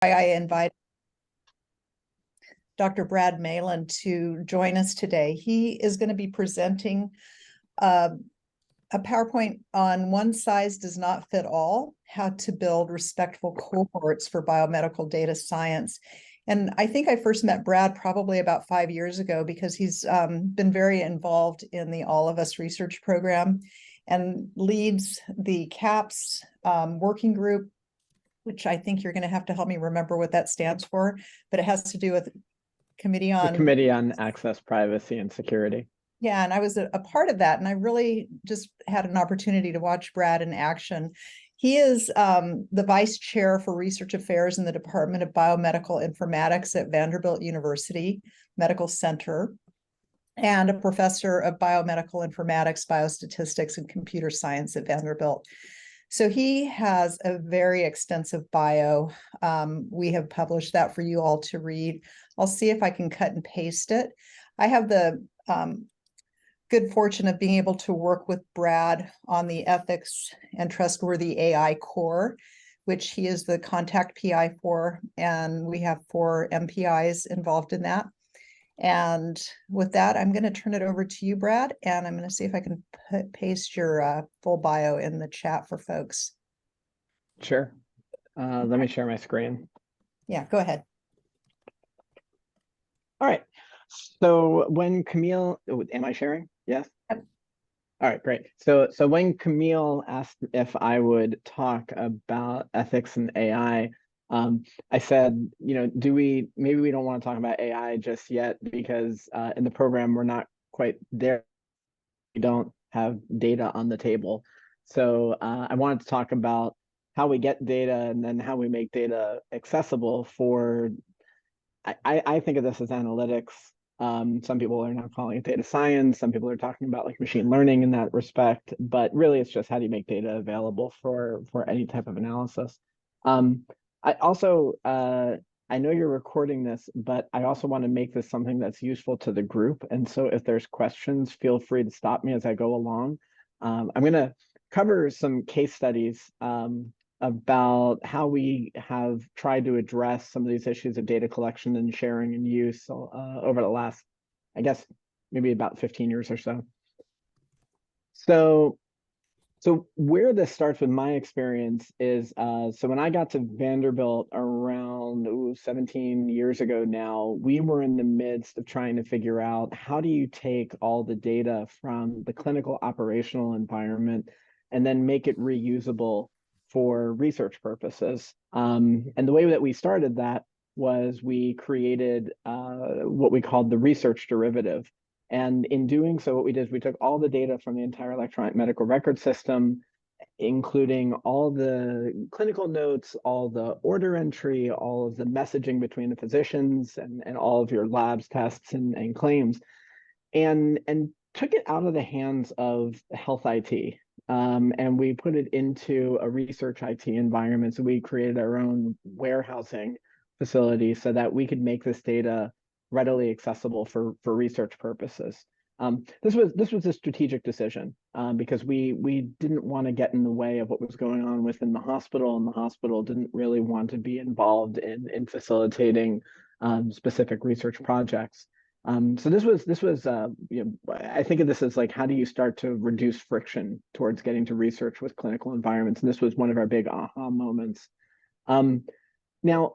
I invite Dr. Brad Malin to join us today. He is going to be presenting a PowerPoint on one size does not fit all, how to build respectful cohorts for biomedical data science. And I think I first met Brad probably about 5 years ago because he's been very involved in the All of Us research program and leads the CAPS working group, which I think you're going to have to help me remember what that stands for, but it has to do with Committee on... The Committee on Access, Privacy, and Security. Yeah, and I was a part of that, and I really just had an opportunity to watch Brad in action. He is the vice chair for research affairs in the Department of Biomedical Informatics at Vanderbilt University Medical Center, and a professor of biomedical informatics, biostatistics, and computer science at Vanderbilt. So he has a very extensive bio. We have published that for you all to read. I'll see if I can cut and paste it. I have the good fortune of being able to work with Brad on the Ethics and Trustworthy AI Core, which he is the contact PI for, and we have 4 MPIs involved in that. And with that, I'm going to turn it over to you, Brad, and I'm going to see if I can paste your full bio in the chat for folks. Sure. Let me share my screen. Yeah, go ahead. All right. So when Camille, am I sharing? Yes. Yep. All right, great. So when Camille asked if I would talk about ethics and AI, I said, maybe we don't want to talk about AI just yet because in the program we're not quite there. We don't have data on the table. So I wanted to talk about how we get data and then how we make data accessible for, I think of this as analytics. Some people are now calling it data science. Some people are talking about like machine learning in that respect, but really it's just how do you make data available for any type of analysis. I also, I know you're recording this, but I also want to make this something that's useful to the group. And so if there's questions, feel free to stop me as I go along. I'm going to cover some case studies about how we have tried to address some of these issues of data collection and sharing and use over the last, I guess, maybe about 15 years or so. So where this starts with my experience is, so when I got to Vanderbilt around 17 years ago now, we were in the midst of trying to figure out how do you take all the data from the clinical operational environment and then make it reusable for research purposes. And the way that we started that was we created what we called the research derivative. And in doing so, what we did is we took all the data from the entire electronic medical record system, including all the clinical notes, all the order entry, all of the messaging between the physicians and all of your labs, tests, and claims, and took it out of the hands of health IT. And we put it into a research IT environment. So we created our own warehousing facility so that we could make this data readily accessible for research purposes. This was a strategic decision because we didn't want to get in the way of what was going on within the hospital, and the hospital didn't really want to be involved in facilitating specific research projects. So this was I think of this as like, how do you start to reduce friction towards getting to research with clinical environments? And this was one of our big aha moments. Now,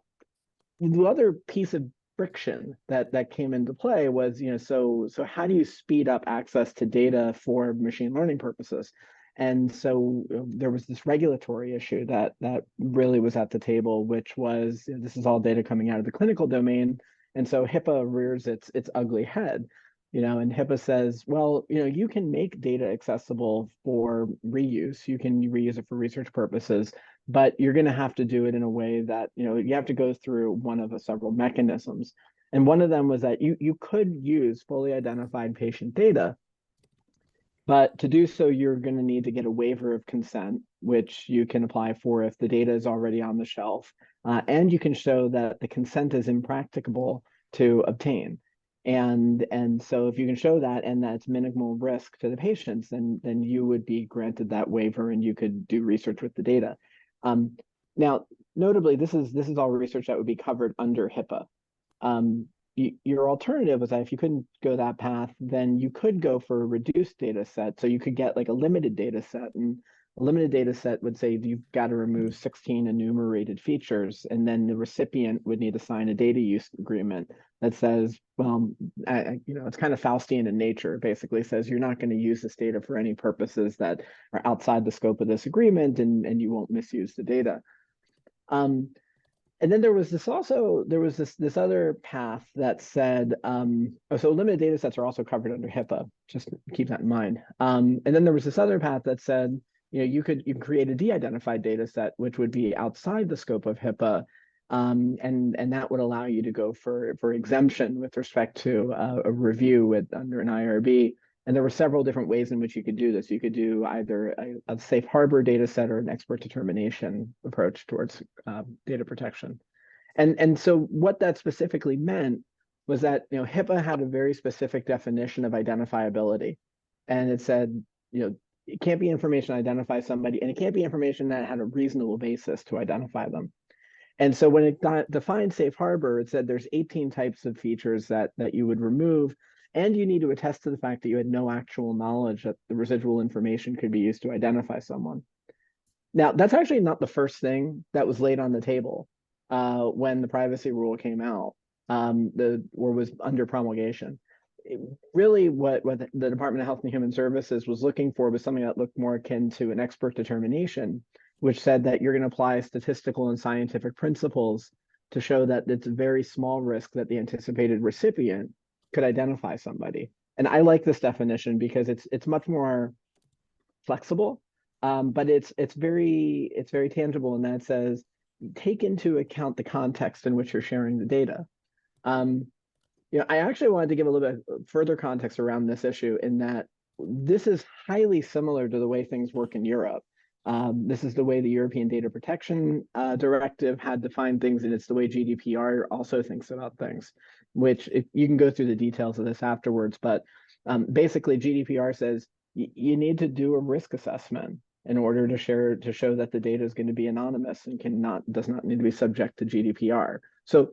the other piece of friction that came into play was, so how do you speed up access to data for machine learning purposes? And so there was this regulatory issue that really was at the table, which was, this is all data coming out of the clinical domain. And so HIPAA rears its ugly head, and HIPAA says, well, you can make data accessible for reuse. You can reuse it for research purposes, but you're going to have to do it in a way that, you have to go through one of the several mechanisms. And one of them was that you could use fully identified patient data, but to do so, you're going to need to get a waiver of consent, which you can apply for if the data is already on the shelf. And you can show that the consent is impracticable to obtain. And so if you can show that and that's minimal risk to the patients, then you would be granted that waiver and you could do research with the data. Now, notably, this is all research that would be covered under HIPAA. Your alternative was that if you couldn't go that path, then you could go for a reduced data set. So you could get like a limited data set, and a limited data set would say you've got to remove 16 enumerated features, and then the recipient would need to sign a data use agreement that says, well, it's kind of Faustian in nature. It basically says you're not going to use this data for any purposes that are outside the scope of this agreement, and you won't misuse the data. And then there was this other path that said, so limited data sets are also covered under HIPAA, just keep that in mind. And then there was this other path that said, you can create a de-identified data set, which would be outside the scope of HIPAA. And that would allow you to go for exemption with respect to a review under an IRB. And there were several different ways in which you could do this. You could do either a safe harbor data set or an expert determination approach towards data protection. And so what that specifically meant was that HIPAA had a very specific definition of identifiability. And it said, it can't be information to identify somebody, and it can't be information that had a reasonable basis to identify them. And so when it defined safe harbor, it said there's 18 types of features that you would remove. And you need to attest to the fact that you had no actual knowledge that the residual information could be used to identify someone. Now, that's actually not the first thing that was laid on the table when the privacy rule came out, or was under promulgation. Really, what the Department of Health and Human Services was looking for was something that looked more akin to an expert determination, which said that you're going to apply statistical and scientific principles to show that it's a very small risk that the anticipated recipient could identify somebody. And I like this definition because it's much more flexible, but it's very tangible in that it says take into account the context in which you're sharing the data. I actually wanted to give a little bit further context around this issue in that this is highly similar to the way things work in Europe. This is the way the European Data Protection Directive had defined things, and it's the way GDPR also thinks about things, which you can go through the details of this afterwards. But basically, GDPR says you need to do a risk assessment in order to show that the data is going to be anonymous and does not need to be subject to GDPR. So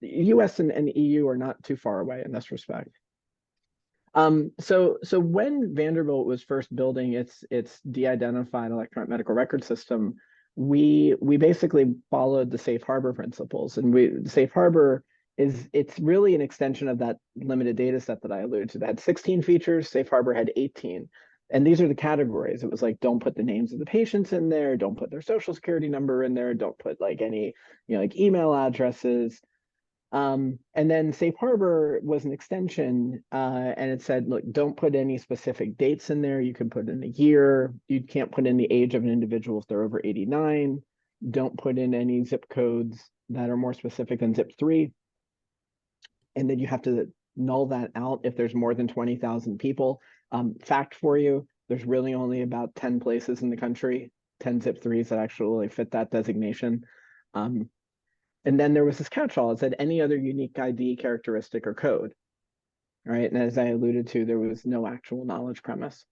the US and the EU are not too far away in this respect. So when Vanderbilt was first building its de-identified electronic medical record system, we basically followed the safe harbor principles. And the safe harbor it's really an extension of that limited data set that I alluded to. That had 16 features, safe harbor had 18. And these are the categories. It was like, don't put the names of the patients in there, don't put their social security number in there, don't put like any, like email addresses. And then Safe Harbor was an extension, and it said, look, don't put any specific dates in there. You can put in a year. You can't put in the age of an individual if they're over 89. Don't put in any zip codes that are more specific than zip 3. And then you have to null that out if there's more than 20,000 people. Fact for you, there's really only about 10 places in the country, 10 zip 3s that actually fit that designation. And then there was this catch-all. It said any other unique ID characteristic or code, right? And as I alluded to, there was no actual knowledge premise.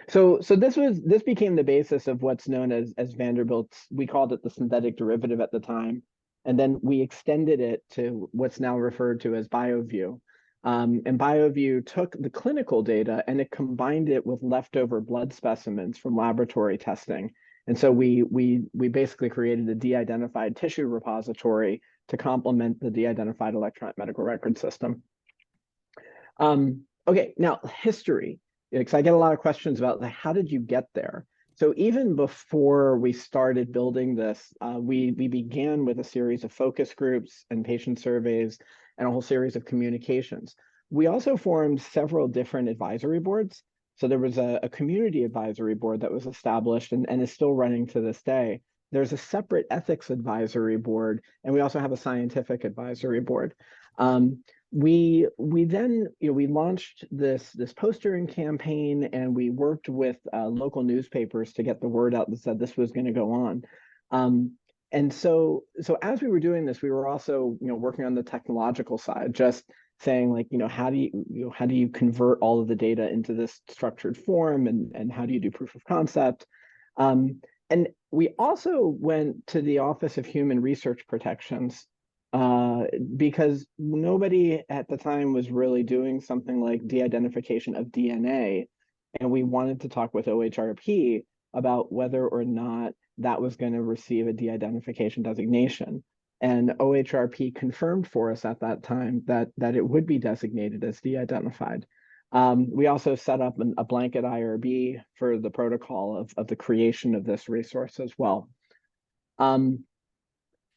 So this became the basis of what's known as Vanderbilt's, we called it the synthetic derivative at the time. And then we extended it to what's now referred to as BioView. And BioView took the clinical data and it combined it with leftover blood specimens from laboratory testing. And so we basically created a de-identified tissue repository to complement the de-identified electronic medical record system. Okay, now history, because I get a lot of questions about how did you get there? So even before we started building this, we began with a series of focus groups and patient surveys and a whole series of communications. We also formed several different advisory boards. So there was a community advisory board that was established and is still running to this day. There's a separate ethics advisory board, and we also have a scientific advisory board. We then we launched this postering campaign, and we worked with local newspapers to get the word out that said this was going to go on. And so as we were doing this, we were also working on the technological side, just saying like how do you convert all of the data into this structured form, and how do you do proof of concept, and We also went to the Office of Human Research Protections because nobody at the time was really doing something like de-identification of DNA. And we wanted to talk with OHRP about whether or not that was going to receive a de-identification designation. And OHRP confirmed for us at that time that it would be designated as de-identified. We also set up a blanket IRB for the protocol of the creation of this resource as well. And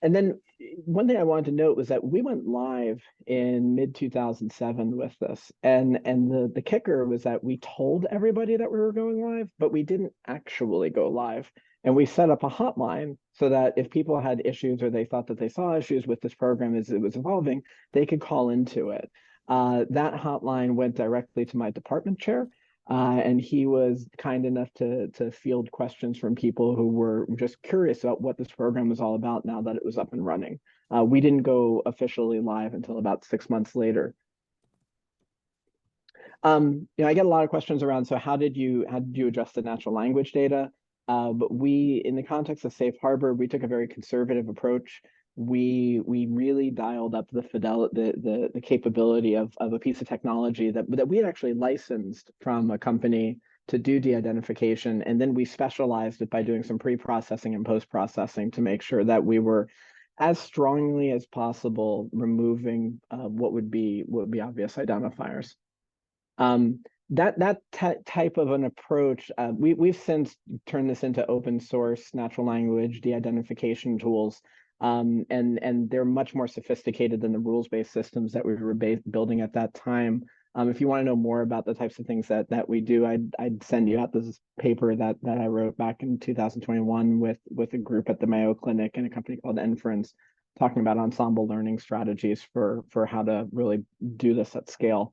then one thing I wanted to note was that we went live in mid 2007 with this, and the kicker was that we told everybody that we were going live, but we didn't actually go live. And we set up a hotline so that if people had issues or they thought that they saw issues with this program as it was evolving, they could call into it. That hotline went directly to my department chair, and he was kind enough to field questions from people who were just curious about what this program was all about now that it was up and running. We didn't go officially live until about 6 months later. I get a lot of questions around, so how did you address the natural language data? But we, in the context of Safe Harbor, we took a very conservative approach. We really dialed up the capability of a piece of technology that we had actually licensed from a company to do de-identification, and then we specialized it by doing some pre-processing and post-processing to make sure that we were as strongly as possible removing what would be obvious identifiers. That type of an approach, we've since turned this into open source natural language de-identification tools, and they're much more sophisticated than the rules-based systems that we were building at that time. If you want to know more about the types of things that we do, I'd send you out this paper that I wrote back in 2021 with a group at the Mayo Clinic and a company called Inference, talking about ensemble learning strategies for how to really do this at scale.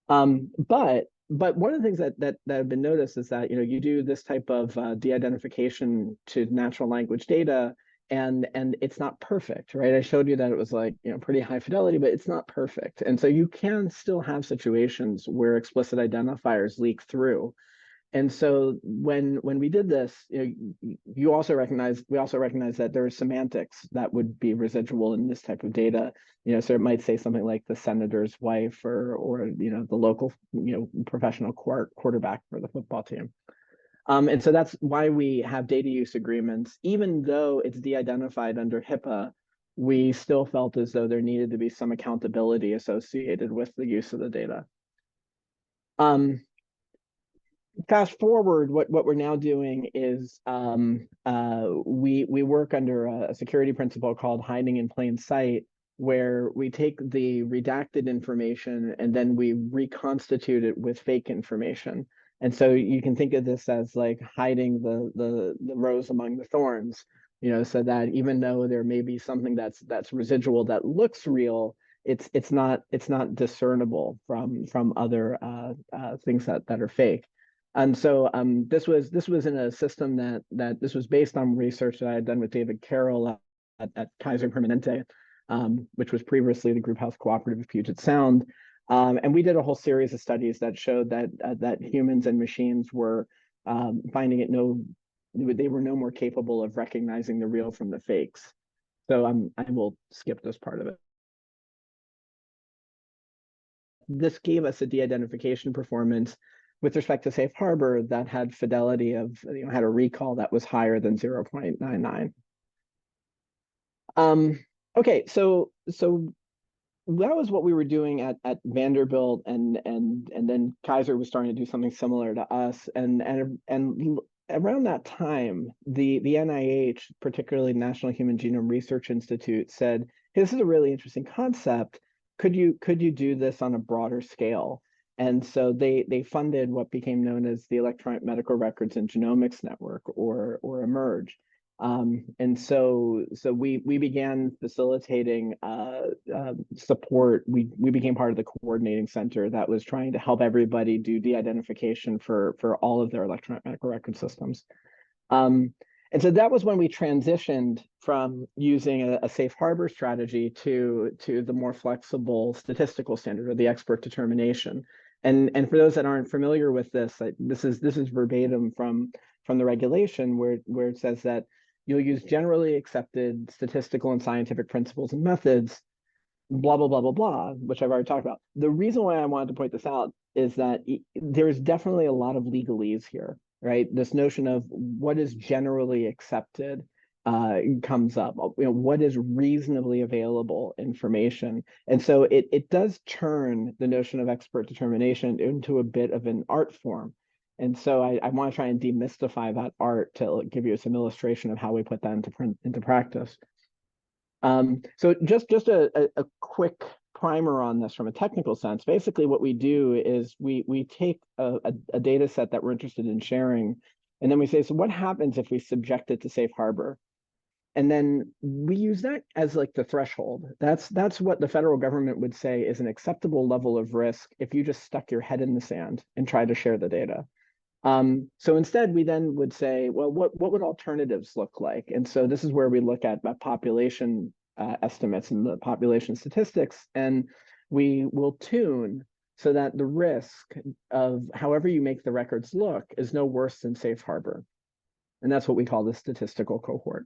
But one of the things that have been noticed is that you do this type of de-identification to natural language data, and it's not perfect, right? I showed you that it was like pretty high fidelity, but it's not perfect, and so you can still have situations where explicit identifiers leak through. And so when we did this, we also recognize that there are semantics that would be residual in this type of data. So it might say something like the senator's wife or the local professional quarterback for the football team. And so that's why we have data use agreements. Even though it's de-identified under HIPAA, we still felt as though there needed to be some accountability associated with the use of the data. Fast forward, what we're now doing is we work under a security principle called hiding in plain sight, where we take the redacted information and then we reconstitute it with fake information. And so you can think of this as like hiding the rose among the thorns, so that even though there may be something that's residual that looks real, it's not discernible from other things that are fake. And so this was in a system that this was based on research that I had done with David Carroll at Kaiser Permanente, which was previously the Group Health Cooperative of Puget Sound. And we did a whole series of studies that showed that humans and machines were finding they were no more capable of recognizing the real from the fakes. So I will skip this part of it. This gave us a de-identification performance with respect to Safe Harbor that had fidelity of, had a recall that was higher than 0.99. Okay, so that was what we were doing at Vanderbilt, and then Kaiser was starting to do something similar to us, and around that time, the NIH, particularly National Human Genome Research Institute, said, hey, this is a really interesting concept. Could you do this on a broader scale? And so they funded what became known as the Electronic Medical Records and Genomics Network, or eMERGE. And so we began facilitating support. We became part of the coordinating center that was trying to help everybody do de-identification for all of their electronic medical record systems. And so that was when we transitioned from using a safe harbor strategy to the more flexible statistical standard, or the expert determination. And for those that aren't familiar with this, this is verbatim from from the regulation where it says that you'll use generally accepted statistical and scientific principles and methods, blah, blah, blah, blah, blah, which I've already talked about. The reason why I wanted to point this out is that there's definitely a lot of legalese here, right? This notion of what is generally accepted comes up. What is reasonably available information? And so it does turn the notion of expert determination into a bit of an art form. And so I want to try and demystify that art to give you some illustration of how we put that into practice. So just a quick primer on this from a technical sense. Basically, what we do is we take a data set that we're interested in sharing, and then we say, so what happens if we subject it to safe harbor? And then we use that as like the threshold. That's what the federal government would say is an acceptable level of risk if you just stuck your head in the sand and tried to share the data. So instead, we then would say, well, what would alternatives look like? And so this is where we look at population estimates and the population statistics, and we will tune so that the risk of however you make the records look is no worse than safe harbor. And that's what we call the statistical cohort.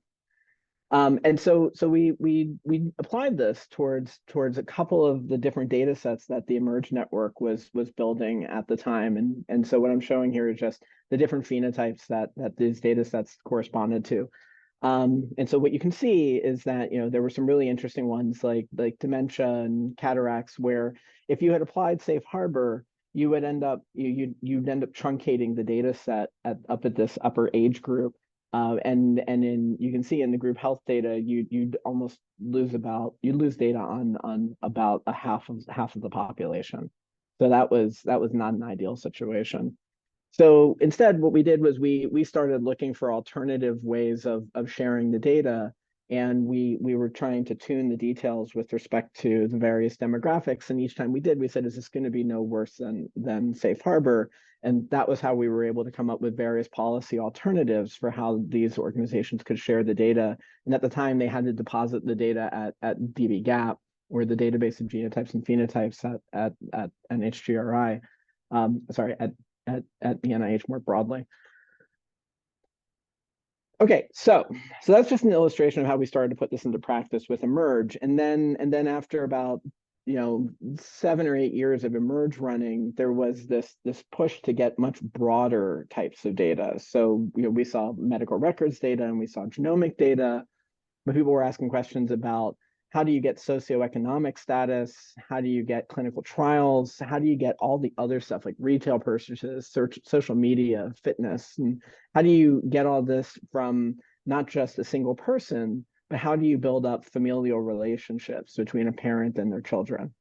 And so we applied this towards a couple of the different data sets that the eMERGE network was building at the time. And so what I'm showing here is just the different phenotypes that these data sets corresponded to. And so what you can see is that, there were some really interesting ones like dementia and cataracts, where if you had applied safe harbor, you would end up you'd end up truncating the data set up at this upper age group. And you can see in the group health data, you'd almost lose data on about half of the population. So that was not an ideal situation. So instead, what we did was we started looking for alternative ways of sharing the data, and we were trying to tune the details with respect to the various demographics. And each time we did, we said, is this going to be no worse than safe harbor? And that was how we were able to come up with various policy alternatives for how these organizations could share the data. And at the time, they had to deposit the data at dbGaP, or the database of genotypes and phenotypes at NHGRI. At the NIH more broadly. Okay, so that's just an illustration of how we started to put this into practice with eMERGE, and then after about 7 or 8 years of eMERGE running, there was this push to get much broader types of data. So we saw medical records data and we saw genomic data, but people were asking questions about how do you get socioeconomic status? How do you get clinical trials? How do you get all the other stuff like retail purchases, social media, fitness? And how do you get all this from not just a single person, but how do you build up familial relationships between a parent and their children?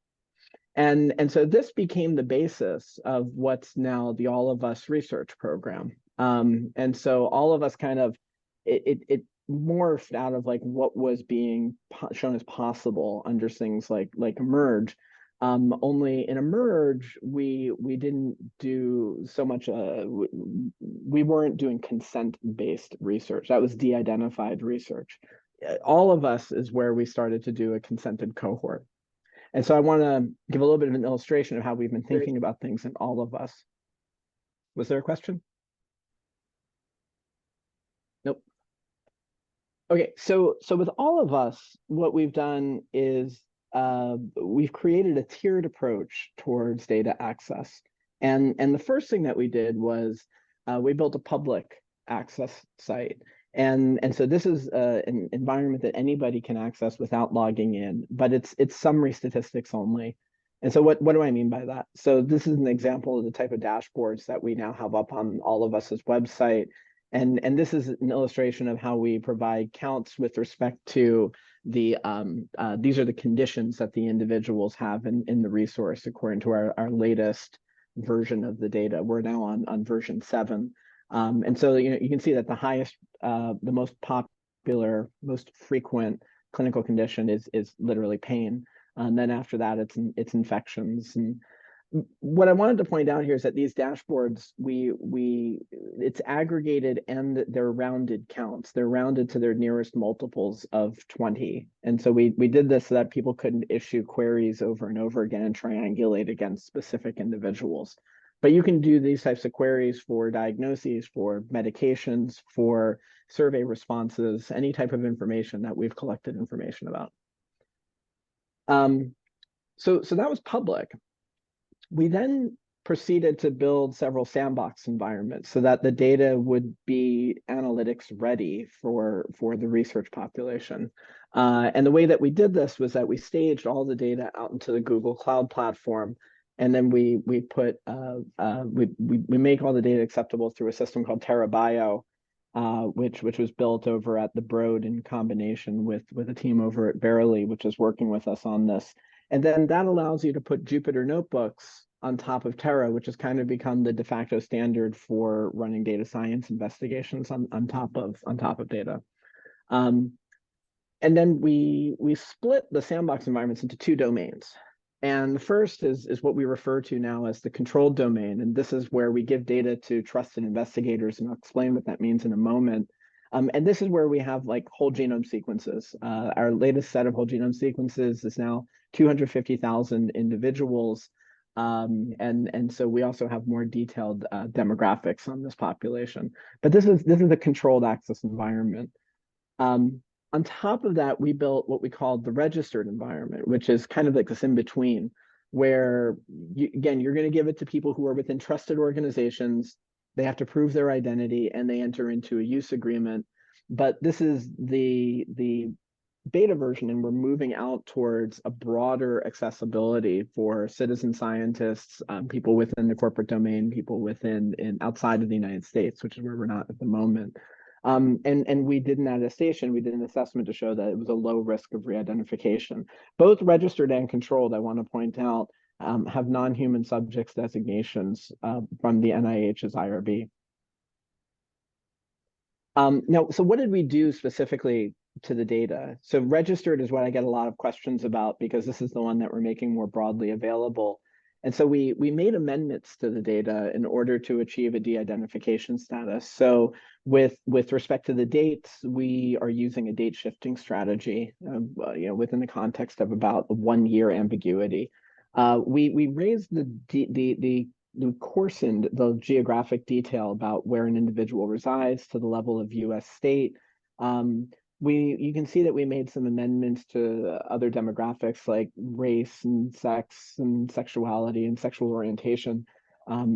And so this became the basis of what's now the All of Us research program. And so all of us kind of, it morphed out of like what was being shown as possible under things like eMERGE. Only in eMERGE, we didn't do so much, we weren't doing consent-based research. That was de-identified research. All of Us is where we started to do a consented cohort. And so I want to give a little bit of an illustration of how we've been thinking about things in All of Us. Was there a question? Nope. Okay, so with All of Us, what we've done is we've created a tiered approach towards data access. And the first thing that we did was we built a public access site. And so this is an environment that anybody can access without logging in, but it's summary statistics only. And so what do I mean by that? So this is an example of the type of dashboards that we now have up on All of Us's website. And this is an illustration of how we provide counts with respect to the these are the conditions that the individuals have in the resource according to our latest version of the data. We're now on version 7. And so you can see that the highest, the most popular, most frequent clinical condition is literally pain. And then after that, it's infections. And what I wanted to point out here is that these dashboards, it's aggregated and they're rounded counts. They're rounded to their nearest multiples of 20. And so we did this so that people couldn't issue queries over and over again and triangulate against specific individuals. But you can do these types of queries for diagnoses, for medications, for survey responses, any type of information that we've collected information about. So that was public. We then proceeded to build several sandbox environments so that the data would be analytics ready for the research population. And the way that we did this was that we staged all the data out into the Google Cloud platform, and then we put we make all the data acceptable through a system called TerraBio, which was built over at the Broad in combination with a team over at Verily, which is working with us on this. And then that allows you to put Jupyter notebooks on top of Terra, which has kind of become the de facto standard for running data science investigations on top of data. And then we split the sandbox environments into two domains. And the first is what we refer to now as the controlled domain. And this is where we give data to trusted investigators, and I'll explain what that means in a moment. And this is where we have like whole genome sequences. Our latest set of whole genome sequences is now 250,000 individuals. And so we also have more detailed demographics on this population. But this is a controlled access environment. On top of that, we built what we called the registered environment, which is kind of like this in between, where again, you're going to give it to people who are within trusted organizations. They have to prove their identity and they enter into a use agreement. But this is the beta version, and we're moving out towards a broader accessibility for citizen scientists, people within the corporate domain, people within outside of the United States, which is where we're not at the moment. And we did an attestation, we did an assessment to show that it was a low risk of re-identification. Both registered and controlled, I want to point out, have non-human subjects designations from the NIH's IRB. Now, so what did we do specifically to the data? So registered is what I get a lot of questions about, because this is the one that we're making more broadly available. And so we made amendments to the data in order to achieve a de-identification status. So with respect to the dates, we are using a date shifting strategy, within the context of about a 1-year ambiguity. We raised the coarsened the geographic detail about where an individual resides to the level of U.S. state. You can see that we made some amendments to other demographics like race and sex and sexuality and sexual orientation,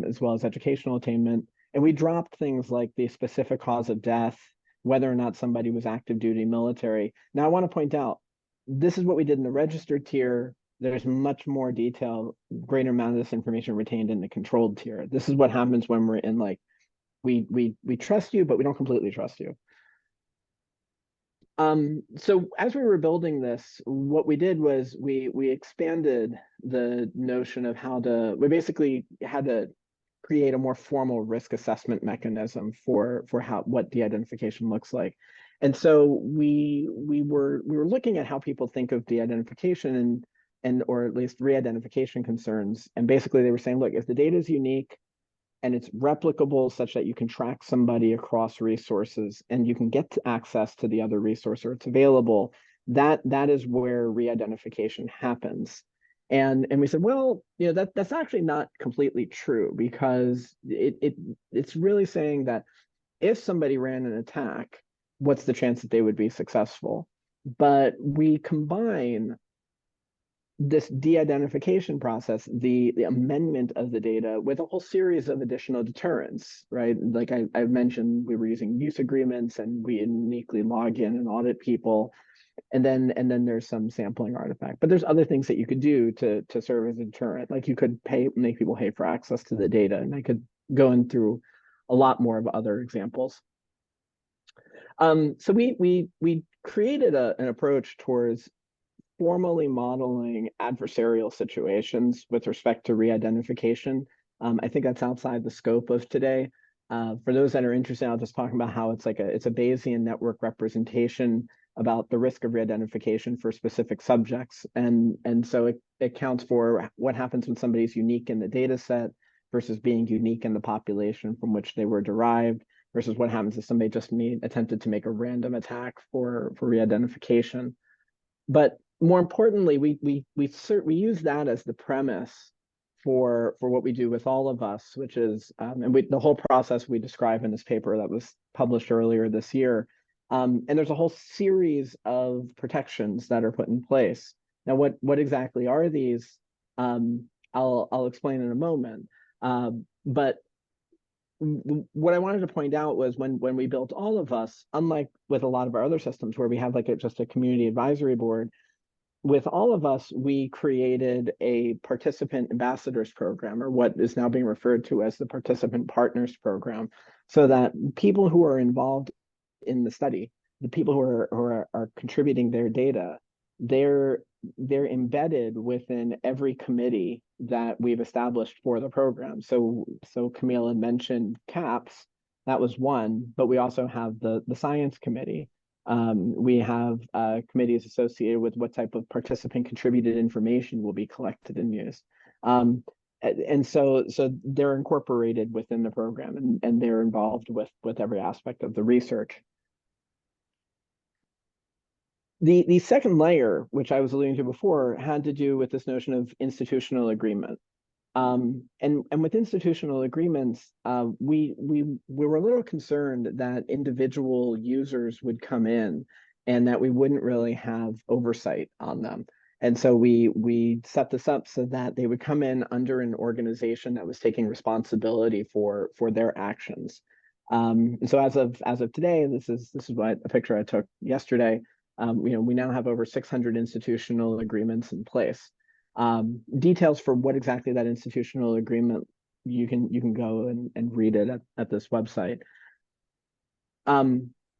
as well as educational attainment. And we dropped things like the specific cause of death, whether or not somebody was active duty military. Now, I want to point out, this is what we did in the registered tier. There's much more detail, greater amount of this information retained in the controlled tier. This is what happens when we're in like, we trust you, but we don't completely trust you. So as we were building this, what we did was we expanded the notion of we basically had to create a more formal risk assessment mechanism for what de-identification looks like. And so we were looking at how people think of de-identification and or at least re-identification concerns. And basically they were saying, look, if the data is unique and it's replicable such that you can track somebody across resources and you can get access to the other resource, or it's available, that is where re-identification happens. And we said, well, that's actually not completely true, because it's really saying that if somebody ran an attack, what's the chance that they would be successful? But we combine this de-identification process, the amendment of the data, with a whole series of additional deterrents, right? Like I mentioned, we were using use agreements, and we uniquely log in and audit people. And then there's some sampling artifact. But there's other things that you could do to serve as a deterrent. Like you could make people pay for access to the data. And I could go in through a lot more of other examples. So we created an approach towards formally modeling adversarial situations with respect to re-identification. I think that's outside the scope of today. For those that are interested, I'll just talk about how it's a Bayesian network representation about the risk of re-identification for specific subjects. And so it accounts for what happens when somebody's unique in the data set versus being unique in the population from which they were derived, versus what happens if somebody just attempted to make a random attack for re-identification. But more importantly, we use that as the premise for what we do with all of us, which is the whole process we describe in this paper that was published earlier this year. And there's a whole series of protections that are put in place. Now, what exactly are these? I'll explain in a moment. But what I wanted to point out was when we built all of us, unlike with a lot of our other systems where we have like just a community advisory board, with all of us, we created a participant ambassadors program, or what is now being referred to as the participant partners program, so that people who are involved in the study, the people who are contributing their data, they're embedded within every committee that we've established for the program. So Camille had mentioned CAPS, that was one, but we also have the science committee. We have committees associated with what type of participant contributed information will be collected and used. And so they're incorporated within the program, and they're involved with every aspect of the research. The second layer, which I was alluding to before, had to do with this notion of institutional agreement. And with institutional agreements, we were a little concerned that individual users would come in and that we wouldn't really have oversight on them. And so we set this up so that they would come in under an organization that was taking responsibility for their actions. And so as of today, this is what a picture I took yesterday. We now have over 600 institutional agreements in place. Details for what exactly that institutional agreement, you can go and read it at this website.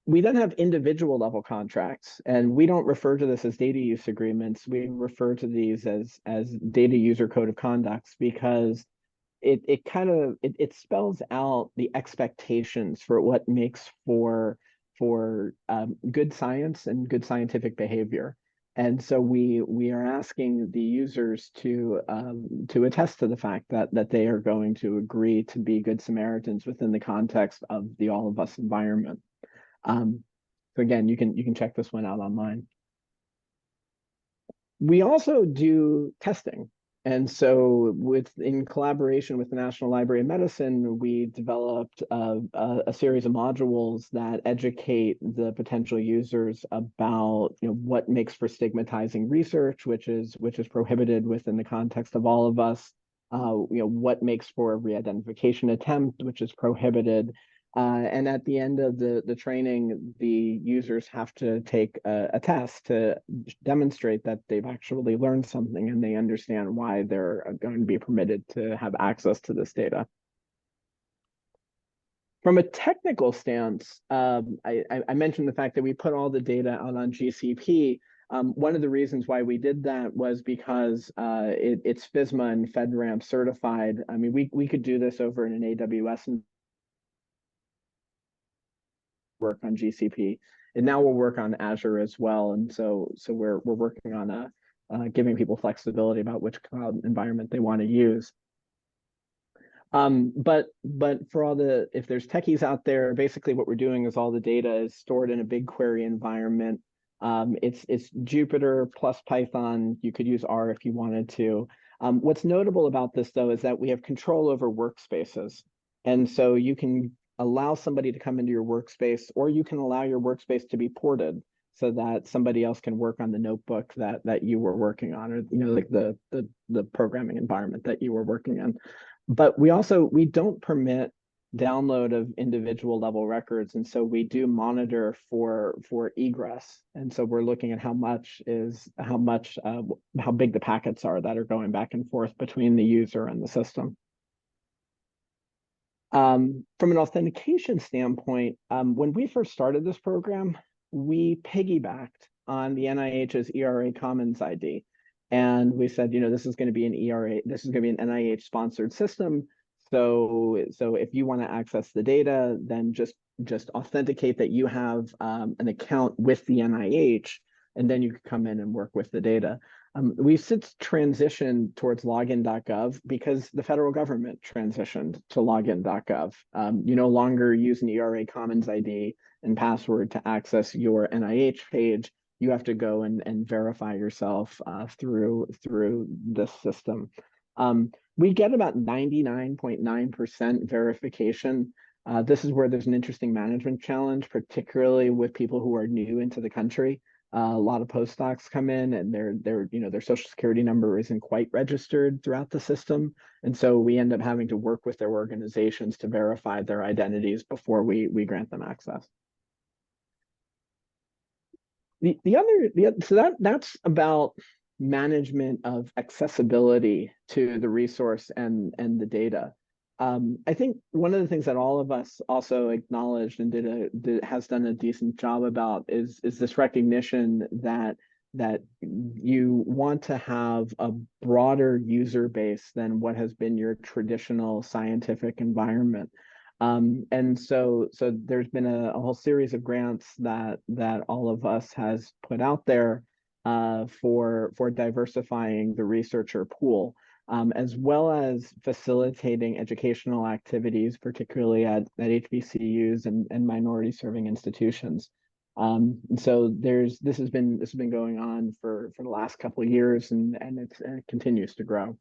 We then have individual level contracts, and we don't refer to this as data use agreements. We refer to these as data user code of conducts, because it spells out the expectations for what makes for good science and good scientific behavior. And so we are asking the users to attest to the fact that they are going to agree to be good Samaritans within the context of the all of us environment. So again, you can check this one out online. We also do testing. And so in collaboration with the National Library of Medicine, we developed a series of modules that educate the potential users about what makes for stigmatizing research, which is prohibited within the context of all of us, what makes for a re-identification attempt, which is prohibited. And at the end of the training, the users have to take a test to demonstrate that they've actually learned something and they understand why they're going to be permitted to have access to this data. From a technical stance, I mentioned the fact that we put all the data out on GCP. One of the reasons why we did that was because it's FSMA and FedRAMP certified. I mean, we could do this over in an AWS work on GCP, and now we'll work on Azure as well. And so we're working on giving people flexibility about which cloud environment they want to use. But for if there's techies out there, basically what we're doing is all the data is stored in a BigQuery environment. It's Jupyter plus Python. You could use R if you wanted to. What's notable about this, though, is that we have control over workspaces. And so you can allow somebody to come into your workspace, or you can allow your workspace to be ported so that somebody else can work on the notebook that you were working on, or like the programming environment that you were working in. But we don't permit download of individual level records, and so we do monitor for egress. And so we're looking at how big the packets are that are going back and forth between the user and the system. From an authentication standpoint, when we first started this program, we piggybacked on the NIH's ERA Commons ID. And we said, this is going to be an ERA, this is going to be an NIH sponsored system. So if you want to access the data, then just authenticate that you have an account with the NIH, and then you can come in and work with the data. We've since transitioned towards login.gov because the federal government transitioned to login.gov. You no longer use an ERA Commons ID and password to access your NIH page. You have to go and verify yourself through this system. We get about 99.9% verification. This is where there's an interesting management challenge, particularly with people who are new into the country. A lot of postdocs come in and their social security number isn't quite registered throughout the system. And so we end up having to work with their organizations to verify their identities before we grant them access. So that's about management of accessibility to the resource and the data. I think one of the things that all of us also acknowledged and has done a decent job about is this recognition that you want to have a broader user base than what has been your traditional scientific environment. And so there's been a whole series of grants that all of us has put out there for diversifying the researcher pool, as well as facilitating educational activities, particularly at HBCUs and minority serving institutions. And so this has been going on for the last couple of years, and it continues to grow.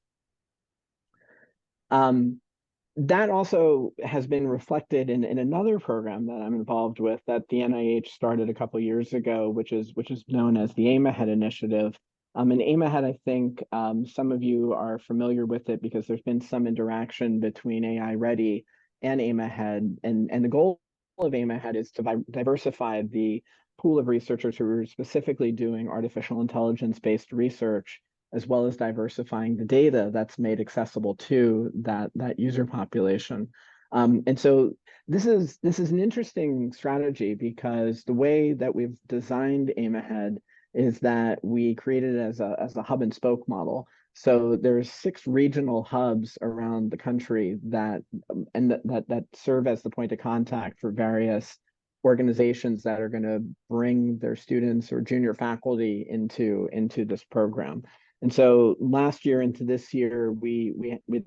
That also has been reflected in another program that I'm involved with that the NIH started a couple of years ago, which is known as the AIM-AHEAD initiative. And AIM-AHEAD, I think some of you are familiar with it because there's been some interaction between AI Ready and AIM-AHEAD. And the goal of AIM-AHEAD is to diversify the pool of researchers who are specifically doing artificial intelligence-based research, as well as diversifying the data that's made accessible to that user population. And so this is an interesting strategy because the way that we've designed AIM-AHEAD is that we created it as a hub and spoke model. So there's 6 regional hubs around the country that serve as the point of contact for various organizations that are going to bring their students or junior faculty into this program. And so last year into this year, we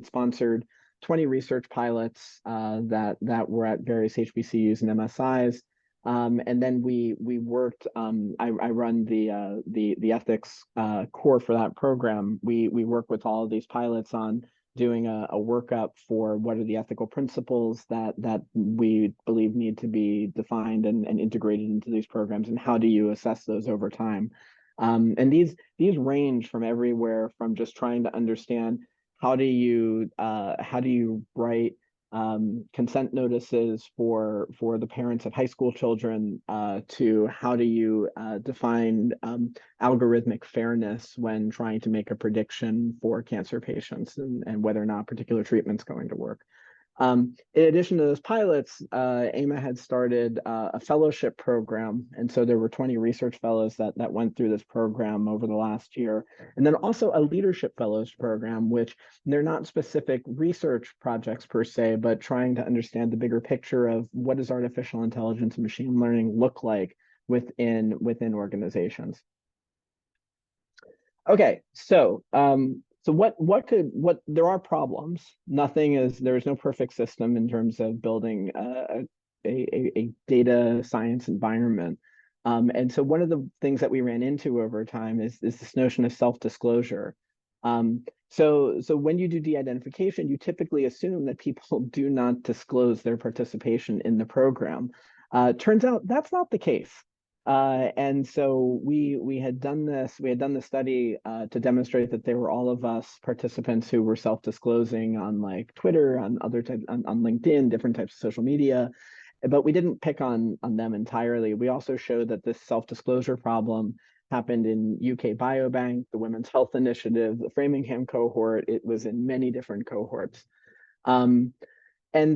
sponsored 20 research pilots that were at various HBCUs and MSIs. And then we worked. I run the ethics core for that program. We work with all of these pilots on doing a workup for what are the ethical principles that we believe need to be defined and integrated into these programs, and how do you assess those over time. And these range from everywhere from just trying to understand how do you write consent notices for the parents of high school children to how do you define algorithmic fairness when trying to make a prediction for cancer patients and whether or not particular treatment's going to work. In addition to those pilots, AIMA had started a fellowship program. And so there were 20 research fellows that went through this program over the last year. And then also a leadership fellows program, which they're not specific research projects per se, but trying to understand the bigger picture of what does artificial intelligence and machine learning look like within organizations. Okay, so there are problems. There's no perfect system in terms of building a data science environment. And so one of the things that we ran into over time is this notion of self-disclosure. So when you do de-identification, you typically assume that people do not disclose their participation in the program. Turns out that's not the case. And so we had done the study to demonstrate that there were all of us participants who were self-disclosing on like Twitter, on other types, on LinkedIn, different types of social media, but we didn't pick on them entirely. We also showed that this self-disclosure problem happened in UK Biobank, the Women's Health Initiative, the Framingham cohort. It was in many different cohorts. And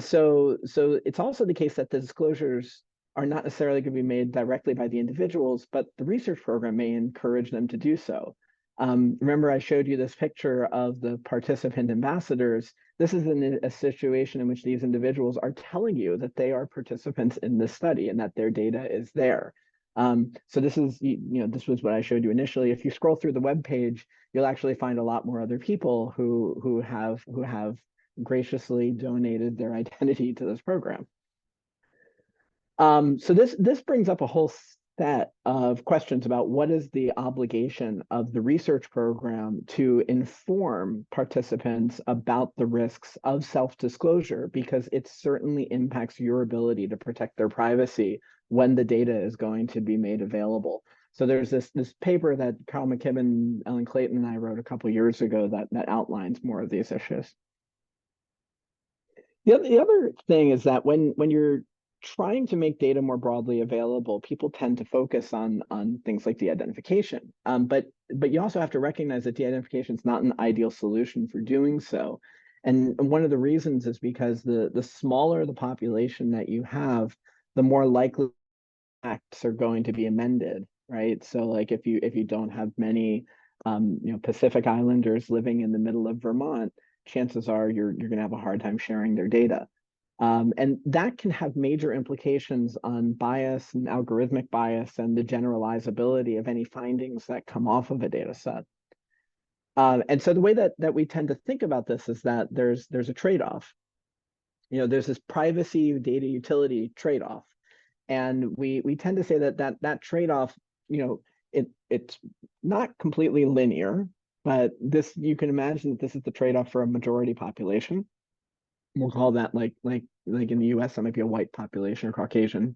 so it's also the case that the disclosures are not necessarily going to be made directly by the individuals, but the research program may encourage them to do so. Remember, I showed you this picture of the participant ambassadors. This is a situation in which these individuals are telling you that they are participants in this study and that their data is there. So this is, this was what I showed you initially. If you scroll through the web page, you'll actually find a lot more other people who have graciously donated their identity to this program. So this brings up a whole set of questions about what is the obligation of the research program to inform participants about the risks of self-disclosure, because it certainly impacts your ability to protect their privacy when the data is going to be made available. So there's this paper that Carl McKibben, Ellen Clayton, and I wrote a couple of years ago that outlines more of these issues. The other thing is that when you're trying to make data more broadly available, people tend to focus on things like de-identification. But you also have to recognize that de-identification is not an ideal solution for doing so. And one of the reasons is because the smaller the population that you have, the more likely acts are going to be amended, right? So like if you don't have many Pacific Islanders living in the middle of Vermont, chances are you're going to have a hard time sharing their data. And that can have major implications on bias and algorithmic bias and the generalizability of any findings that come off of a data set. And so the way that we tend to think about this is that there's a trade-off. There's this privacy data utility trade-off. And we tend to say that trade-off, it's not completely linear, but you can imagine that this is the trade-off for a majority population. We'll call that like in the US, that might be a white population or Caucasian.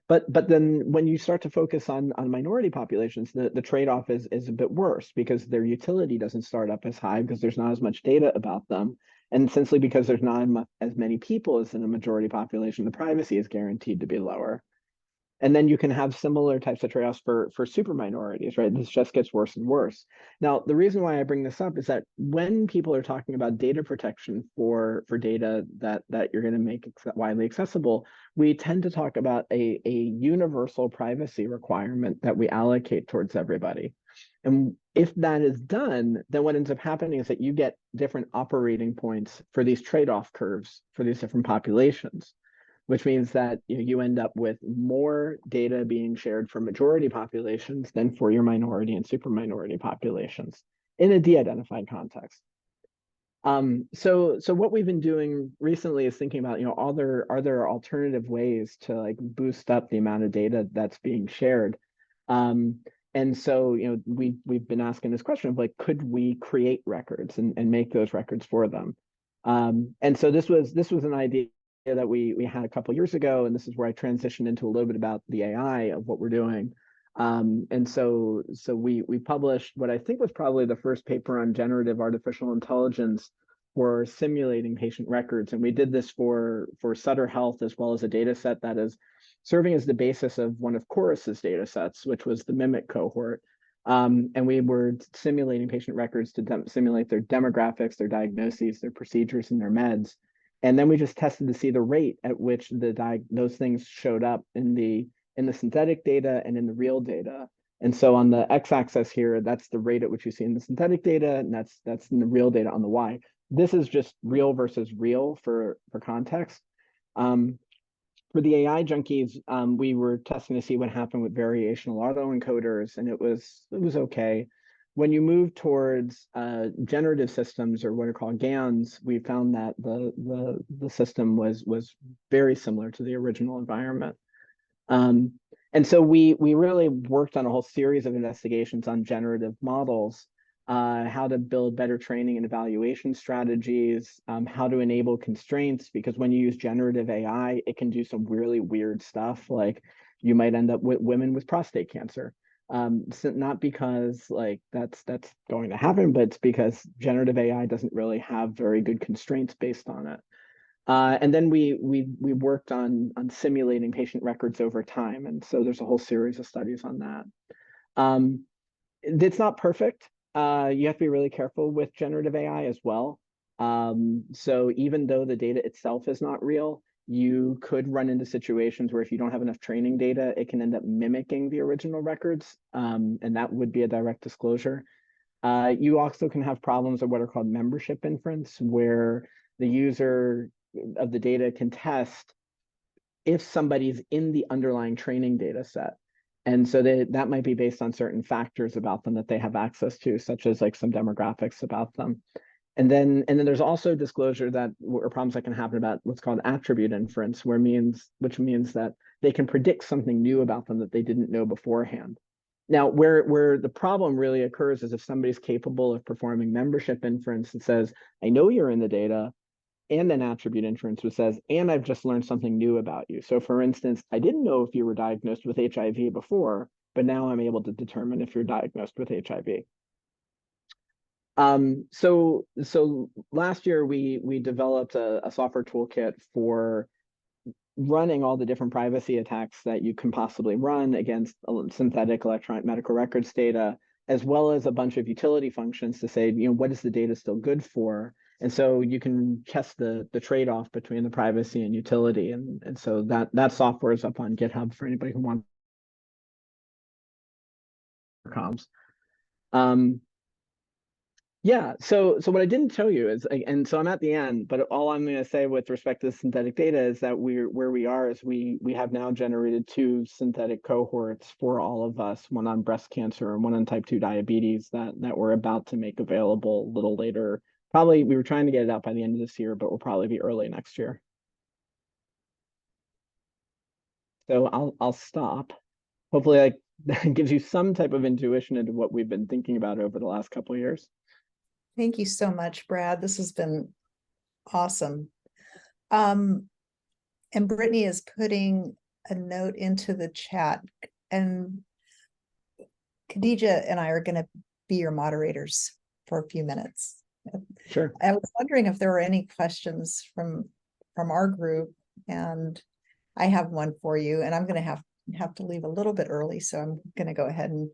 But then when you start to focus on minority populations, the trade-off is a bit worse, because their utility doesn't start up as high because there's not as much data about them. And essentially because there's not as many people as in a majority population, the privacy is guaranteed to be lower. And then you can have similar types of trade-offs for super minorities, right? This just gets worse and worse. Now, the reason why I bring this up is that when people are talking about data protection for data that you're going to make widely accessible, we tend to talk about a universal privacy requirement that we allocate towards everybody. And if that is done, then what ends up happening is that you get different operating points for these trade-off curves for these different populations, which means that you end up with more data being shared for majority populations than for your minority and super minority populations in a de-identified context. So what we've been doing recently is thinking about, are there alternative ways to like boost up the amount of data that's being shared? And so, we've been asking this question of like, could we create records and make those records for them? And so this was an idea that we had a couple of years ago, and this is where I transitioned into a little bit about the AI of what we're doing. And so we published what I think was probably the first paper on generative artificial intelligence for simulating patient records. And we did this for Sutter Health, as well as a data set that is serving as the basis of one of Chorus's data sets, which was the MIMIC cohort. And we were simulating patient records to simulate their demographics, their diagnoses, their procedures, and their meds. And then we just tested to see the rate at which those things showed up in the synthetic data and in the real data. And so on the x-axis here, that's the rate at which you see in the synthetic data, and that's in the real data on the y. This is just real versus real for context. For the AI junkies, we were testing to see what happened with variational autoencoders, and it was okay. When you move towards generative systems, or what are called GANs, we found that the system was very similar to the original environment. And so we really worked on a whole series of investigations on generative models, how to build better training and evaluation strategies, how to enable constraints, because when you use generative AI, it can do some really weird stuff. Like you might end up with women with prostate cancer. So not because like that's going to happen, but it's because generative AI doesn't really have very good constraints based on it. And then we worked on simulating patient records over time, and so there's a whole series of studies on that. It's not perfect. You have to be really careful with generative AI as well. So even though the data itself is not real, you could run into situations where if you don't have enough training data, it can end up mimicking the original records, and that would be a direct disclosure. You also can have problems of what are called membership inference, where the user of the data can test if somebody's in the underlying training data set. And so that might be based on certain factors about them that they have access to, such as like some demographics about them. And then there's also disclosure that or problems that can happen about what's called attribute inference, which means that they can predict something new about them that they didn't know beforehand. Now, where the problem really occurs is if somebody's capable of performing membership inference that says, I know you're in the data, and then attribute inference which says, and I've just learned something new about you. So for instance, I didn't know if you were diagnosed with HIV before, but now I'm able to determine if you're diagnosed with HIV. So last year we developed a software toolkit for running all the different privacy attacks that you can possibly run against synthetic electronic medical records data, as well as a bunch of utility functions to say, what is the data still good for? And so you can test the trade-off between the privacy and utility. And so that software is up on GitHub for anybody who wants comms. Yeah, so what I didn't tell you is, and so I'm at the end, but all I'm going to say with respect to synthetic data is that where we are is we have now generated 2 synthetic cohorts for all of us, one on breast cancer and one on type 2 diabetes that we're about to make available a little later. Probably we were trying to get it out by the end of this year, but we'll probably be early next year. So I'll stop. Hopefully that gives you some type of intuition into what we've been thinking about over the last couple of years. Thank you so much, Brad. This has been awesome. And Brittany is putting a note into the chat, and Khadija and I are going to be your moderators for a few minutes. Sure. I was wondering if there were any questions from our group, and I have one for you, and I'm going to have to leave a little bit early, so I'm going to go ahead and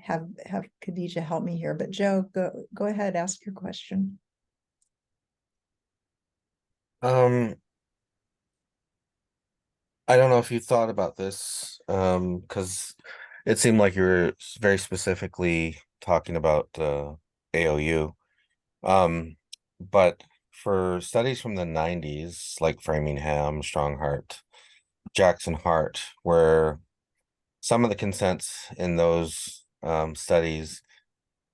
have Khadija help me here. But Joe, go ahead, ask your question. I don't know if you thought about this, because it seemed like you were very specifically talking about AOU. But for studies from the 90s, like Framingham, Stronghart, Jackson Hart, where some of the consents in those studies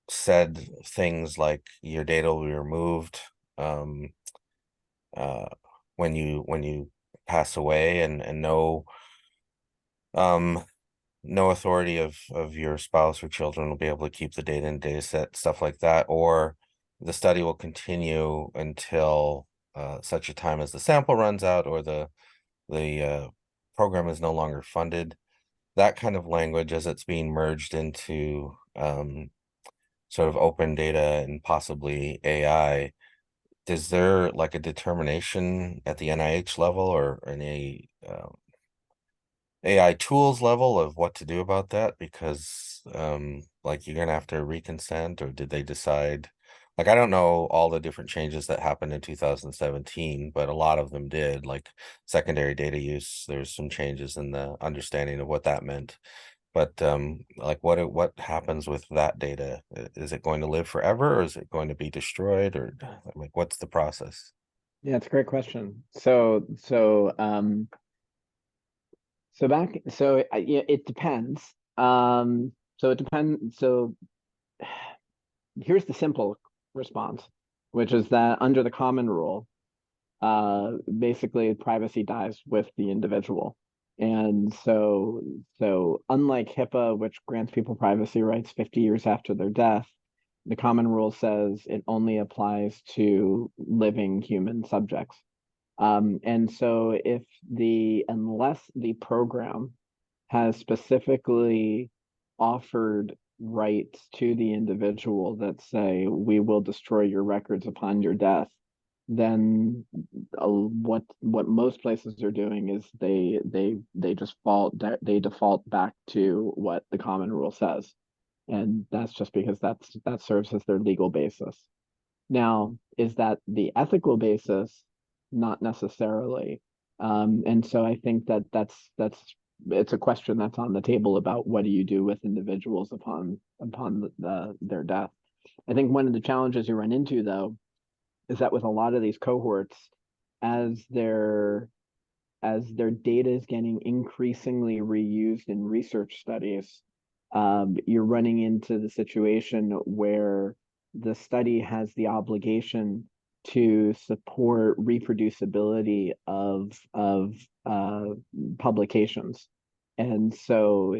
said things like your data will be removed when you pass away, and no authority of your spouse or children will be able to keep the data in data set, stuff like that, or the study will continue until such a time as the sample runs out or the program is no longer funded. That kind of language, as it's being merged into sort of open data and possibly AI, is there like a determination at the NIH level or any AI tools level of what to do about that? Because like you're gonna have to reconsent, or did they decide? Like, I don't know all the different changes that happened in 2017, but a lot of them did, like secondary data use. There's some changes in the understanding of what that meant. But like what happens with that data? Is it going to live forever, or is it going to be destroyed, or like what's the process? Yeah, it's a great question. So yeah, it depends. So it depends. So here's the simple response, which is that under the common rule, basically privacy dies with the individual. And so unlike HIPAA, which grants people privacy rights 50 years after their death, the common rule says it only applies to living human subjects. And so unless the program has specifically offered rights to the individual that say, we will destroy your records upon your death, then what most places are doing is they default back to what the common rule says. And that's just because that serves as their legal basis. Now, is that the ethical basis? Not necessarily. And so I think that's it's a question that's on the table about what do you do with individuals upon their death. I think one of the challenges you run into, though, is that with a lot of these cohorts, as their data is getting increasingly reused in research studies, you're running into the situation where the study has the obligation to support reproducibility of publications. And so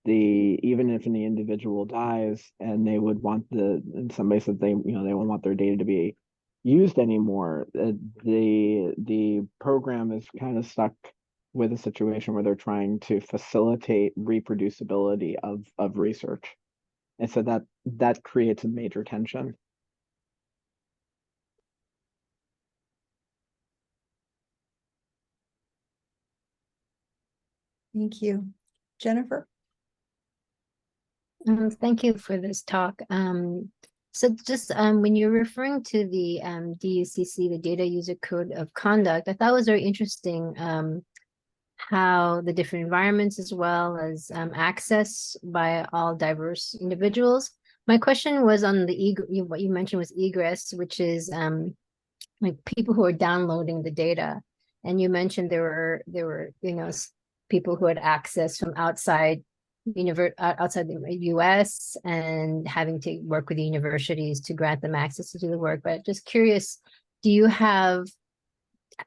even if an individual dies and they would want and somebody said they won't want their data to be used anymore, the program is kind of stuck with a situation where they're trying to facilitate reproducibility of research. And so that creates a major tension. Thank you. Jennifer? Thank you for this talk. So just when you're referring to the DUCC, the Data User Code of Conduct, I thought it was very interesting how the different environments as well as access by all diverse individuals. My question was on what you mentioned was egress, which is like people who are downloading the data. And you mentioned there were people who had access from outside the US and having to work with the universities to grant them access to do the work. But just curious,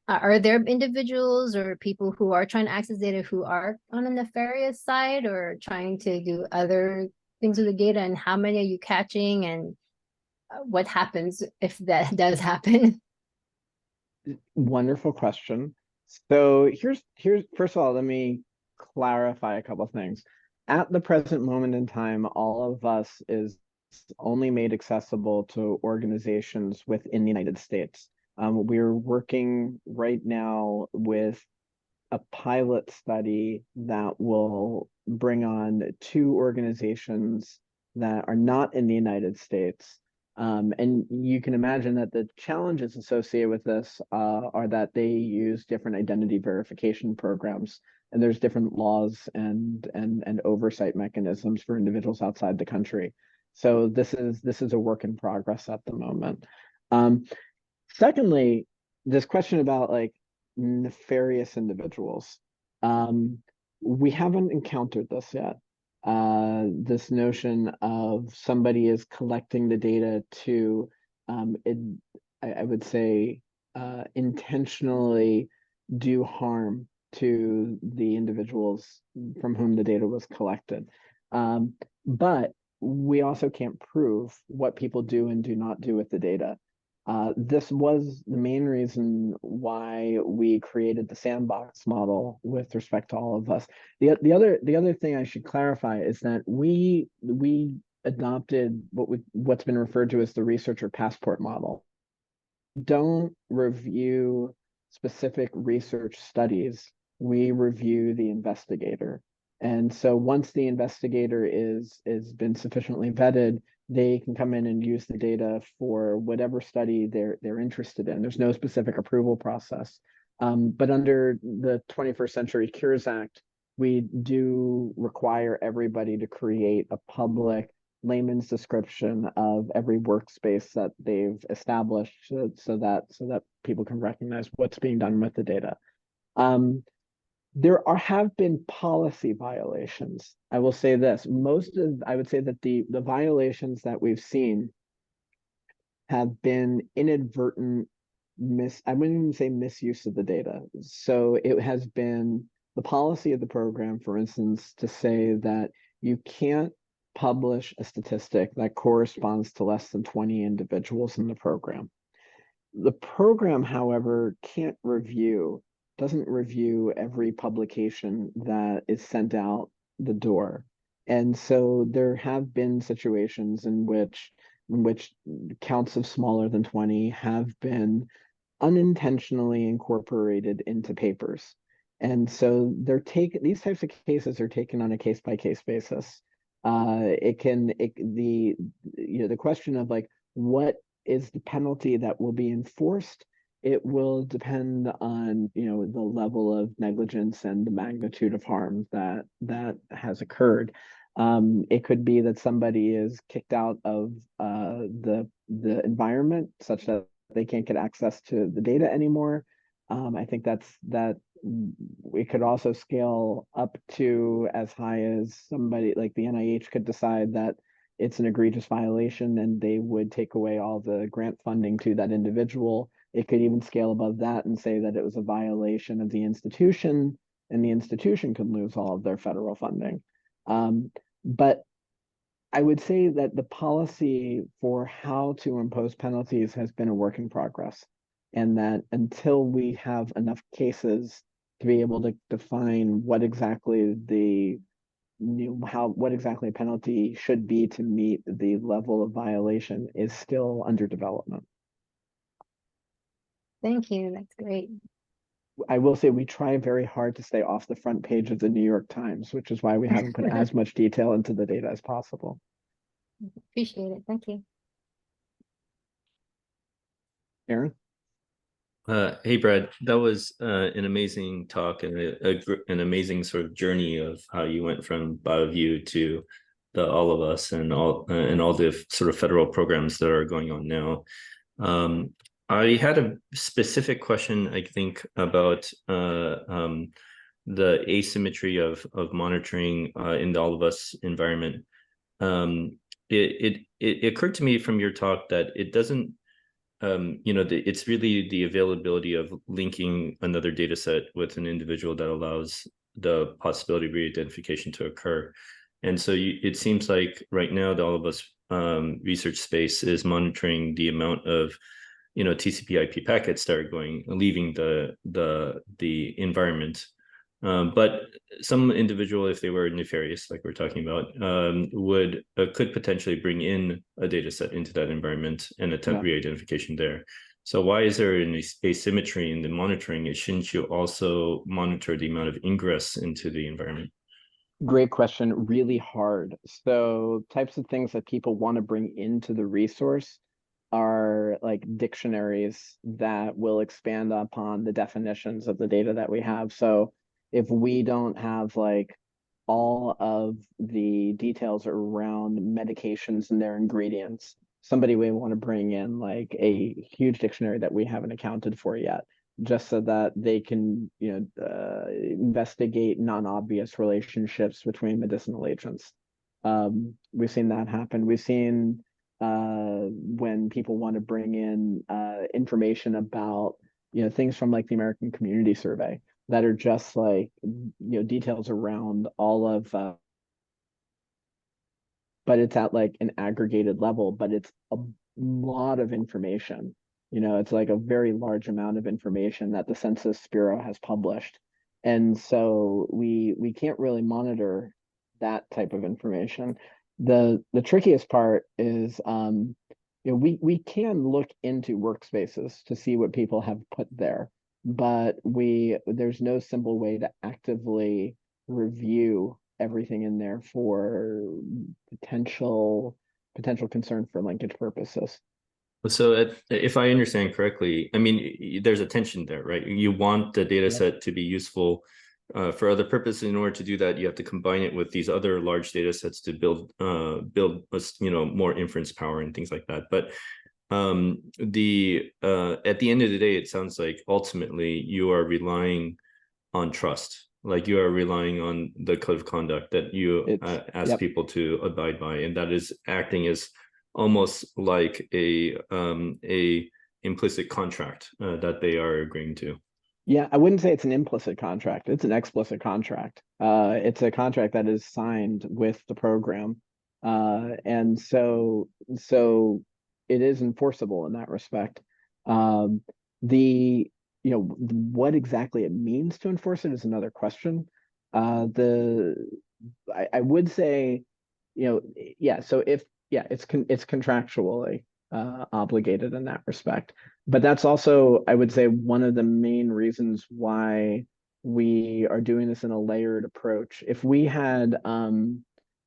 are there individuals or people who are trying to access data who are on a nefarious side or trying to do other things with the data, and how many are you catching, and what happens if that does happen? Wonderful question. So here's first of all, let me clarify a couple of things. At the present moment in time, all of us is only made accessible to organizations within the United States. We're working right now with a pilot study that will bring on 2 organizations that are not in the United States. And you can imagine that the challenges associated with this are that they use different identity verification programs, and there's different laws and oversight mechanisms for individuals outside the country. So this is a work in progress at the moment. Secondly, this question about like nefarious individuals. We haven't encountered this yet. This notion of somebody is collecting the data to, I would say, intentionally do harm to the individuals from whom the data was collected. But we also can't prove what people do and do not do with the data. This was the main reason why we created the sandbox model with respect to all of us. The other thing I should clarify is that we adopted what's been referred to as the researcher passport model. Don't review specific research studies. We review the investigator. And so once the investigator is been sufficiently vetted, they can come in and use the data for whatever study they're interested in. There's no specific approval process. But under the 21st Century Cures Act, we do require everybody to create a public layman's description of every workspace that they've established so that people can recognize what's being done with the data. There have been policy violations. I will say this, I would say that the violations that we've seen have been inadvertent I wouldn't even say misuse of the data. So it has been the policy of the program, for instance, to say that you can't publish a statistic that corresponds to less than 20 individuals in the program. The program, however, doesn't review every publication that is sent out the door. And so there have been situations in which counts of smaller than 20 have been unintentionally incorporated into papers. And so these types of cases are taken on a case-by-case basis. The question of like, what is the penalty that will be enforced? It will depend on the level of negligence and the magnitude of harm that has occurred. It could be that somebody is kicked out of the environment such that they can't get access to the data anymore. I think that we could also scale up to as high as somebody like the NIH could decide that it's an egregious violation and they would take away all the grant funding to that individual. It could even scale above that and say that it was a violation of the institution, and the institution could lose all of their federal funding. But I would say that the policy for how to impose penalties has been a work in progress, and that until we have enough cases to be able to define what exactly what exactly a penalty should be to meet the level of violation is still under development. Thank you. That's great. I will say we try very hard to stay off the front page of the New York Times, which is why we haven't put as much detail into the data as possible. Appreciate it. Thank you. Aaron? Hey, Brad, that was an amazing talk and an amazing sort of journey of how you went from BioView to the All of Us and all the sort of federal programs that are going on now. I had a specific question, I think, about the asymmetry of monitoring in the All of Us environment. It occurred to me from your talk that it doesn't, it's really the availability of linking another data set with an individual that allows the possibility of re-identification to occur. And so it seems like right now the All of Us research space is monitoring the amount of TCP/IP packets that are leaving the environment. But some individual, if they were nefarious, like we're talking about, could potentially bring in a data set into that environment and attempt re-identification there. So why is there an asymmetry in the monitoring? Shouldn't you also monitor the amount of ingress into the environment? Great question, really hard. So types of things that people want to bring into the resource are like dictionaries that will expand upon the definitions of the data that we have. So if we don't have like all of the details around medications and their ingredients, somebody may want to bring in like a huge dictionary that we haven't accounted for yet, just so that they can, investigate non-obvious relationships between medicinal agents. We've seen that happen. We've seen when people want to bring in information about, things from like the American Community Survey that are just like, details around all of, but it's at like an aggregated level, but it's a lot of information. It's like a very large amount of information that the Census Bureau has published. And so we can't really monitor that type of information. The trickiest part is, we can look into workspaces to see what people have put there, but there's no simple way to actively review everything in there for potential concern for linkage purposes. So if I understand correctly, I mean, there's a tension there, right? You want the data set to be useful for other purposes. In order to do that, you have to combine it with these other large data sets to build more inference power and things like that. But at the end of the day, it sounds like ultimately you are relying on trust. Like you are relying on the code of conduct that you ask people to abide by, and that is acting as almost like a implicit contract that they are agreeing to. Yeah, I wouldn't say it's an implicit contract. It's an explicit contract. It's a contract that is signed with the program. And so it is enforceable in that respect. What exactly it means to enforce it is another question. I would say, so it's contractually obligated in that respect. But that's also, I would say, one of the main reasons why we are doing this in a layered approach. If we had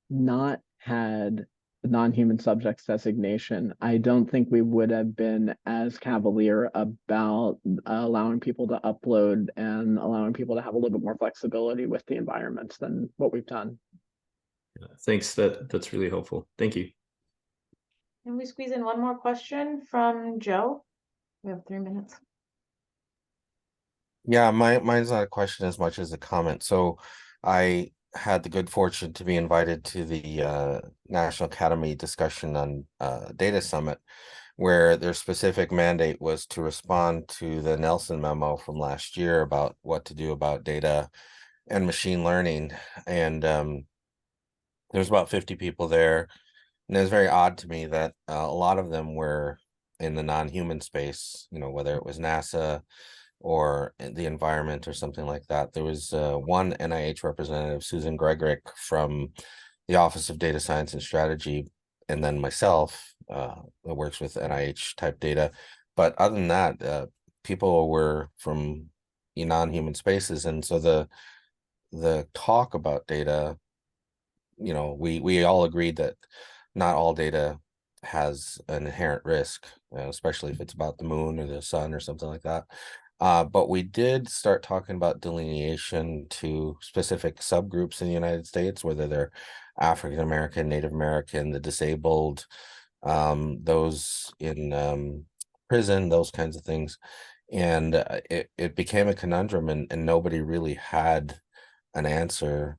not had the non-human subjects designation, I don't think we would have been as cavalier about allowing people to upload and allowing people to have a little bit more flexibility with the environments than what we've done. Thanks. That's really helpful. Thank you. Can we squeeze in one more question from Joe? We have 3 minutes. Yeah, mine's not a question as much as a comment. So I had the good fortune to be invited to the National Academy discussion on Data Summit, where their specific mandate was to respond to the Nelson memo from last year about what to do about data and machine learning. And there's about 50 people there. And it was very odd to me that a lot of them were in the non-human space, whether it was NASA or the environment or something like that. There was one NIH representative, Susan Gregorick, from the Office of Data Science and Strategy, and then myself, that works with NIH type data. But other than that, people were from non-human spaces. And so the talk about data, we all agreed that not all data has an inherent risk, especially if it's about the moon or the sun or something like that. But we did start talking about delineation to specific subgroups in the United States, whether they're African American, Native American, the disabled, those in prison, those kinds of things. And it became a conundrum, and nobody really had an answer.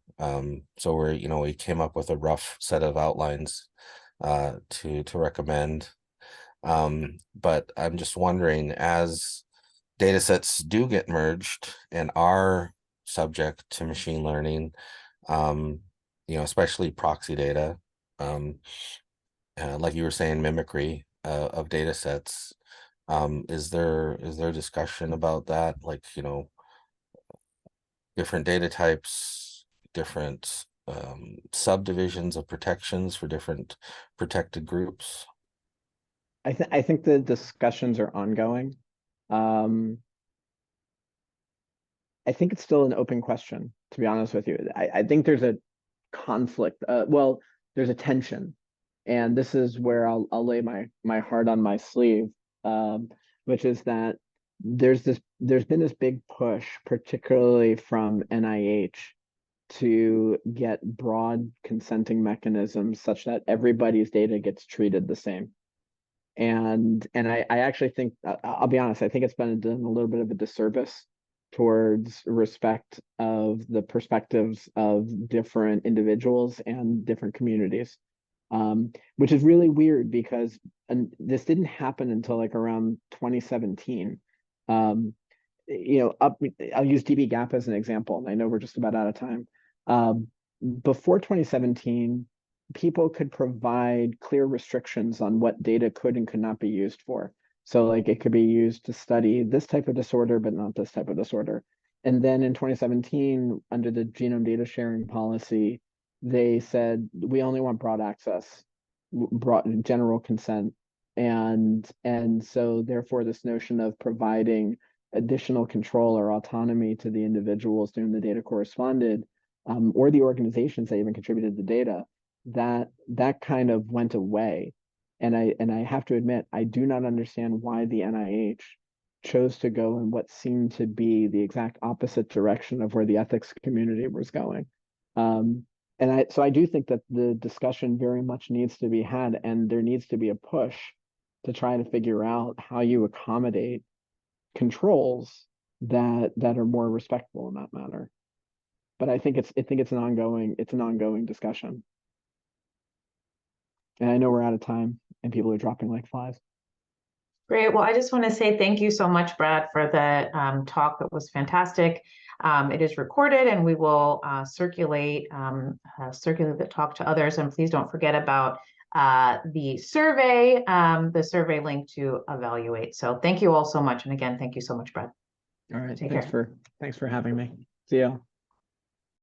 So we came up with a rough set of outlines to recommend. But I'm just wondering, as data sets do get merged and are subject to machine learning, especially proxy data, like you were saying, mimicry of data sets. Is there discussion about that? Like, different data types, different subdivisions of protections for different protected groups? I think the discussions are ongoing. I think it's still an open question, to be honest with you. I think there's a conflict. Well, there's a tension, and this is where I'll lay my heart on my sleeve, which is that there's been this big push, particularly from NIH, to get broad consenting mechanisms such that everybody's data gets treated the same. And I actually think, I'll be honest, I think it's been done a little bit of a disservice towards respect of the perspectives of different individuals and different communities, which is really weird because this didn't happen until like around 2017. I'll use dbGaP as an example, and I know we're just about out of time. Before 2017, people could provide clear restrictions on what data could and could not be used for. So like it could be used to study this type of disorder, but not this type of disorder. And then in 2017, under the genome data sharing policy, they said, we only want broad access, broad general consent. And so therefore this notion of providing additional control or autonomy to the individuals to whom the data corresponded, or the organizations that even contributed the data, that kind of went away. And I have to admit, I do not understand why the NIH chose to go in what seemed to be the exact opposite direction of where the ethics community was going. So I do think that the discussion very much needs to be had, and there needs to be a push to try to figure out how you accommodate controls that are more respectful in that matter. But I think it's an ongoing discussion. And I know we're out of time and people are dropping like flies. Great. Well, I just want to say thank you so much, Brad, for the talk. That was fantastic. It is recorded, and we will circulate the talk to others. And please don't forget about the survey link to evaluate. So thank you all so much. And again, thank you so much, Brad. All right. Take Thanks care. for having me. See ya.